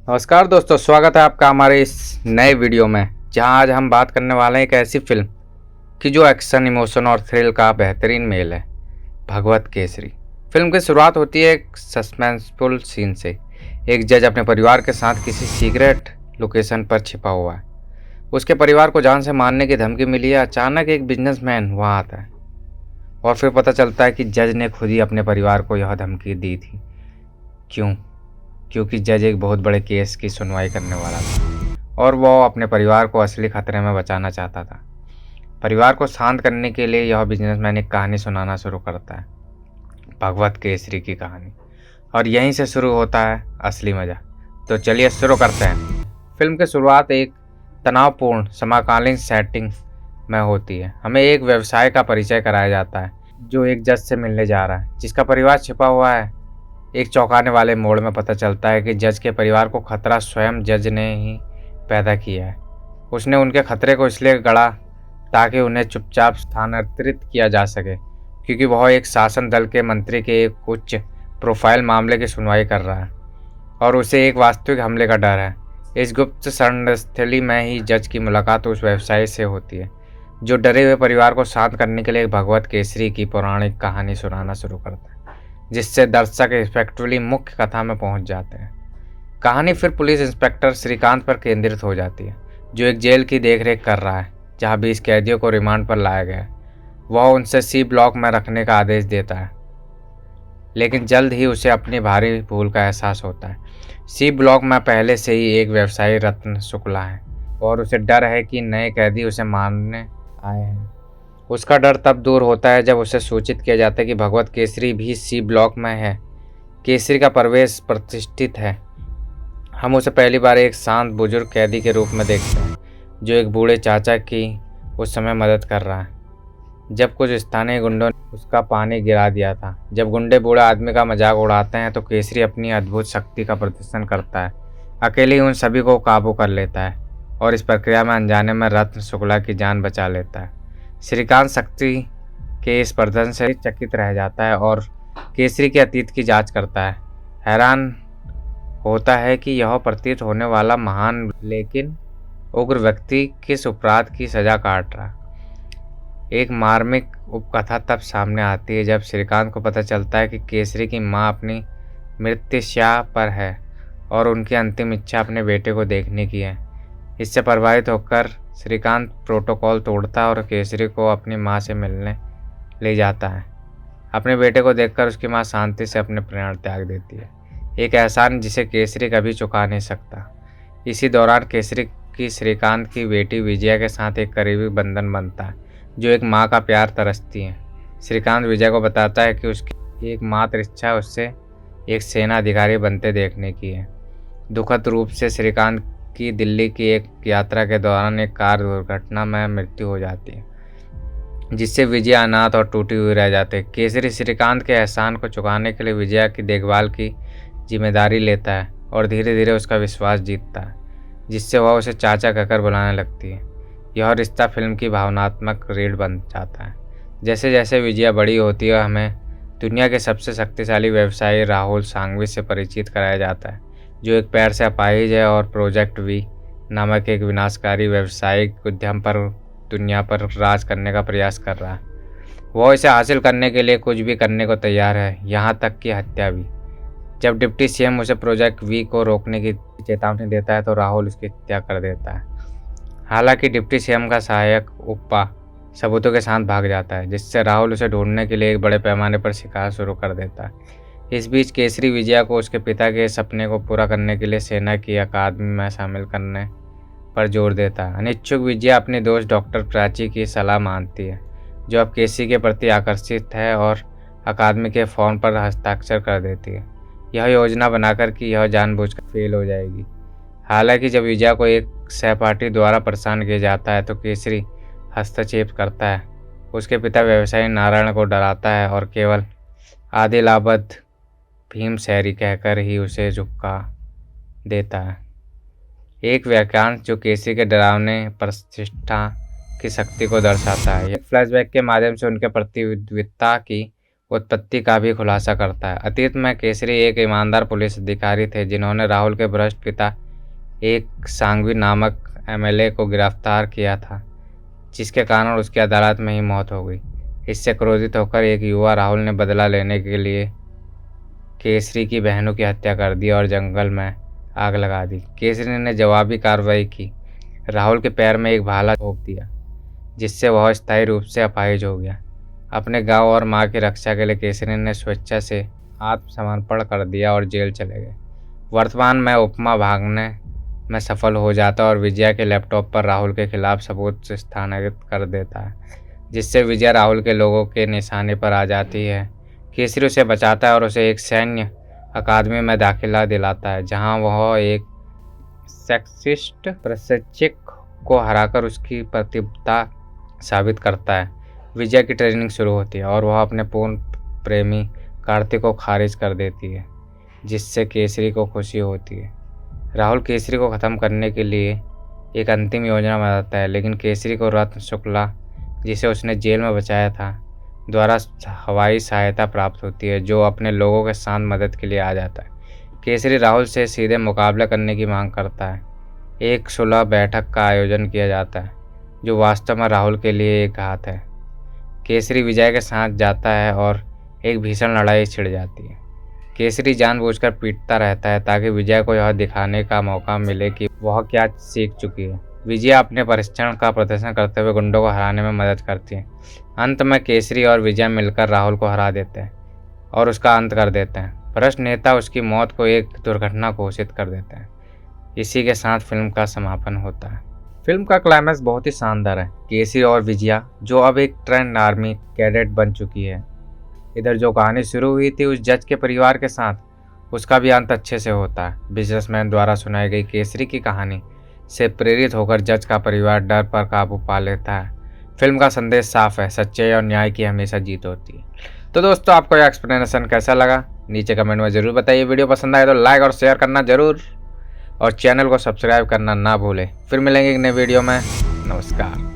नमस्कार दोस्तों, स्वागत है आपका हमारे इस नए वीडियो में, जहां आज हम बात करने वाले हैं एक ऐसी फिल्म की जो एक्शन, इमोशन और थ्रिल का बेहतरीन मेल है, भगवत केसरी। फिल्म की शुरुआत होती है एक सस्पेंसफुल सीन से। एक जज अपने परिवार के साथ किसी सीक्रेट लोकेशन पर छिपा हुआ है। उसके परिवार को जान से मारने की धमकी मिली है। अचानक एक बिजनेसमैन वहां आता है और फिर पता चलता है कि जज ने खुद ही अपने परिवार को यह धमकी दी थी। क्यों? क्योंकि जज एक बहुत बड़े केस की सुनवाई करने वाला था और वह अपने परिवार को असली खतरे में बचाना चाहता था। परिवार को शांत करने के लिए यह बिजनेसमैन एक कहानी सुनाना शुरू करता है, भगवत केसरी की कहानी। और यहीं से शुरू होता है असली मज़ा। तो चलिए शुरू करते हैं। फिल्म की शुरुआत एक तनावपूर्ण समकालीन सेटिंग में होती है। हमें एक व्यवसाय का परिचय कराया जाता है जो एक जज से मिलने जा रहा है जिसका परिवार छिपा हुआ है। एक चौंकाने वाले मोड़ में पता चलता है कि जज के परिवार को खतरा स्वयं जज ने ही पैदा किया है। उसने उनके खतरे को इसलिए गढ़ा ताकि उन्हें चुपचाप स्थानांतरित किया जा सके, क्योंकि वह एक शासन दल के मंत्री के एक उच्च प्रोफाइल मामले की सुनवाई कर रहा है और उसे एक वास्तविक हमले का डर है। इस गुप्त षड्यंत्र में ही जज की मुलाकात उस व्यवसायी से होती है जो डरे हुए परिवार को शांत करने के लिए भगवत केसरी की पौराणिक कहानी सुनाना शुरू करता है, जिससे दर्शक इफेक्टिवली मुख्य कथा में पहुंच जाते हैं। कहानी फिर पुलिस इंस्पेक्टर श्रीकांत पर केंद्रित हो जाती है, जो एक जेल की देखरेख कर रहा है जहां 20 कैदियों को रिमांड पर लाया गया है। वह उनसे सी ब्लॉक में रखने का आदेश देता है, लेकिन जल्द ही उसे अपनी भारी भूल का एहसास होता है। सी ब्लॉक में पहले से ही एक व्यवसायी रत्न शुक्ला है और उसे डर है कि नए कैदी उसे मारने आए हैं। उसका डर तब दूर होता है जब उसे सूचित किया जाता है कि भगवत केसरी भी सी ब्लॉक में है। केसरी का प्रवेश प्रतिष्ठित है। हम उसे पहली बार एक शांत बुजुर्ग कैदी के रूप में देखते हैं जो एक बूढ़े चाचा की उस समय मदद कर रहा है जब कुछ स्थानीय गुंडों ने उसका पानी गिरा दिया था। जब गुंडे बूढ़े आदमी का मजाक उड़ाते हैं तो केसरी अपनी अद्भुत शक्ति का प्रदर्शन करता है। अकेले ही उन सभी को काबू कर लेता है और इस प्रक्रिया में अनजाने में रत्न शुक्ला की जान बचा लेता है। श्रीकांत शक्ति के इस प्रदर्शन से चकित रह जाता है और केसरी के अतीत की जांच करता है। हैरान होता है कि यह प्रतीत होने वाला महान लेकिन उग्र व्यक्ति किस अपराध की सजा काट रहा। एक मार्मिक उपकथा तब सामने आती है जब श्रीकांत को पता चलता है कि केसरी की मां अपनी मृत्युशैया पर है और उनकी अंतिम इच्छा अपने बेटे को देखने की है। इससे प्रभावित होकर श्रीकांत प्रोटोकॉल तोड़ता है और केसरी को अपनी मां से मिलने ले जाता है। अपने बेटे को देखकर उसकी मां शांति से अपने प्राण त्याग देती है, एक एहसान जिसे केसरी कभी चुका नहीं सकता। इसी दौरान केसरी की श्रीकांत की बेटी विजया के साथ एक करीबी बंधन बनता है जो एक माँ का प्यार तरसती है। श्रीकांत विजय को बताता है कि उसकी एकमात्र इच्छा उससे एक सेना अधिकारी बनते देखने की है। दुखद रूप से श्रीकांत की दिल्ली की एक यात्रा के दौरान एक कार दुर्घटना में मृत्यु हो जाती है, जिससे विजय अनाथ और टूटी हुई रह जाते हैं। केसरी श्रीकांत के एहसान को चुकाने के लिए विजया की देखभाल की जिम्मेदारी लेता है और धीरे धीरे उसका विश्वास जीतता है, जिससे वह उसे चाचा कहकर बुलाने लगती है। यह रिश्ता फिल्म की भावनात्मक रीढ़ बन जाता है। जैसे जैसे विजया बड़ी होती है, हमें दुनिया के सबसे शक्तिशाली व्यवसायी राहुल सांघवी से परिचित कराया जाता है, जो एक पैर से अपाहिज है और प्रोजेक्ट वी नामक एक विनाशकारी व्यावसायिक उद्यम पर दुनिया पर राज करने का प्रयास कर रहा है। वह इसे हासिल करने के लिए कुछ भी करने को तैयार है, यहाँ तक कि हत्या भी। जब डिप्टी सीएम उसे प्रोजेक्ट वी को रोकने की चेतावनी देता है तो राहुल उसकी हत्या कर देता है। हालांकि डिप्टी सीएम का सहायक उप्पा सबूतों के साथ भाग जाता है, जिससे राहुल उसे ढूंढने के लिए एक बड़े पैमाने पर शिकार शुरू कर देता है। इस बीच केसरी विजया को उसके पिता के सपने को पूरा करने के लिए सेना की अकादमी में शामिल करने पर जोर देता है। अनिच्छुक विजया अपने दोस्त डॉक्टर प्राची की सलाह मानती है, जो अब केसरी के प्रति आकर्षित है, और अकादमी के फॉर्म पर हस्ताक्षर कर देती है, यह योजना बनाकर कि यह जानबूझकर फेल हो जाएगी। हालांकि जब विजया को एक सहपाठी द्वारा परेशान किया जाता है तो केसरी हस्तक्षेप करता है। उसके पिता व्यवसायी नारायण को डराता है और केवल आदिलाबाद भीम शहरी कहकर ही उसे झुका देता है। एक वाक्यांश जो केसरी के डरावने प्रतिष्ठा की शक्ति को दर्शाता है। एक फ्लैशबैक के माध्यम से उनके प्रति विद्वता की उत्पत्ति का भी खुलासा करता है। अतीत में केसरी एक ईमानदार पुलिस अधिकारी थे जिन्होंने राहुल के भ्रष्ट पिता एक सांघवी नामक एमएलए को गिरफ्तार किया था, जिसके कारण उसकी अदालत में ही मौत हो गई। इससे क्रोधित होकर एक युवा राहुल ने बदला लेने के लिए केसरी की बहनों की हत्या कर दी और जंगल में आग लगा दी। केसरी ने जवाबी कार्रवाई की, राहुल के पैर में एक भाला ठोक दिया, जिससे वह स्थायी रूप से अपाहिज हो गया। अपने गांव और मां की रक्षा के लिए केसरी ने स्वेच्छा से आत्मसमर्पण कर दिया और जेल चले गए। वर्तमान में उपमा भागने में सफल हो जाता है और विजया के लैपटॉप पर राहुल के खिलाफ सबूत स्थानांतरित कर देता है, जिससे विजया राहुल के लोगों के निशाने पर आ जाती है। केसरी उसे बचाता है और उसे एक सैन्य अकादमी में दाखिला दिलाता है, जहां वह एक सेक्सिस्ट प्रशिक्षक को हराकर उसकी प्रतिभा साबित करता है। विजय की ट्रेनिंग शुरू होती है और वह अपने पूर्ण प्रेमी कार्तिक को खारिज कर देती है, जिससे केसरी को खुशी होती है। राहुल केसरी को ख़त्म करने के लिए एक अंतिम योजना बनाता है, लेकिन केसरी को रत्न शुक्ला, जिसे उसने जेल में बचाया था, द्वारा हवाई सहायता प्राप्त होती है, जो अपने लोगों के साथ मदद के लिए आ जाता है। केसरी राहुल से सीधे मुकाबला करने की मांग करता है। एक सुलह बैठक का आयोजन किया जाता है, जो वास्तव में राहुल के लिए एक घात है। केसरी विजय के साथ जाता है और एक भीषण लड़ाई छिड़ जाती है। केसरी जानबूझकर पीटता रहता है ताकि विजय को यह दिखाने का मौका मिले कि वह क्या सीख चुकी है। विजय अपने परीक्षण का प्रदर्शन करते हुए गुंडों को हराने में मदद करती है। अंत में केसरी और विजय मिलकर राहुल को हरा देते हैं और उसका अंत कर देते हैं। भ्रष्ट नेता उसकी मौत को एक दुर्घटना घोषित कर देते हैं। इसी के साथ फिल्म का समापन होता है। फिल्म का क्लाइमैक्स बहुत ही शानदार है। केसरी और विजया, जो अब एक ट्रेंड आर्मी कैडेट बन चुकी है, इधर जो कहानी शुरू हुई थी उस जज के परिवार के साथ, उसका भी अंत अच्छे से होता है। बिजनेसमैन द्वारा सुनाई गई केसरी की कहानी से प्रेरित होकर जज का परिवार डर पर काबू पा लेता है। फिल्म का संदेश साफ है, सच्चाई और न्याय की हमेशा जीत होती है। तो दोस्तों, आपको यह एक्सप्लेनेशन कैसा लगा नीचे कमेंट में ज़रूर बताइए। वीडियो पसंद आए तो लाइक और शेयर करना जरूर, और चैनल को सब्सक्राइब करना ना भूलें। फिर मिलेंगे एक नए वीडियो में। नमस्कार।